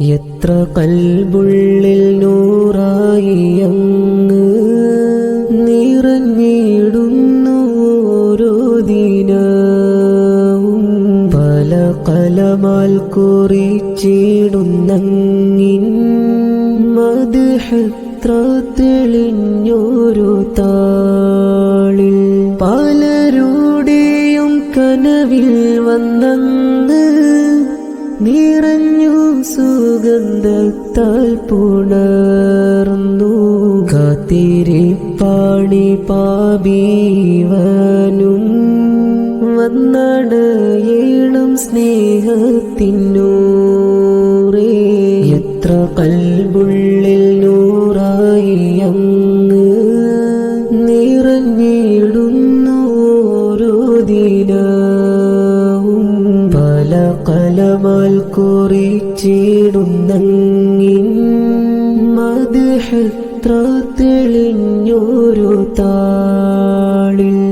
എത്ര കൽബുള്ളിൽ നൂറായി അങ്ങ് നിറഞ്ഞിടുന്നു ഓരോ ദിനവും. പല കലമാൽ കുറിച്ചിടുന്നങ്ങിൻ മദ്ഹെത്ര തെളിഞ്ഞൊരു താളിൽ. പലരുടെയും കനവിൽ വന്നങ്ങ് നിറഞ്ഞു സുഗന്ധത്താൽ പുണർന്നു. കാത്തിരിപ്പാണി പാപീവനും വന്നടയേണം സ്നേഹത്തിനൂറേ. എത്ര കൽബുള്ളിൽ നൂറായി അങ്ങ് നിറഞ്ഞിടുന്നു ഓരോ ദിനവും. പല കലമാൽ കുറിച്ചിടുന്നങ്ങിൻ മദ്ഹെത്ര തെളിഞ്ഞൊരു താളിൽ.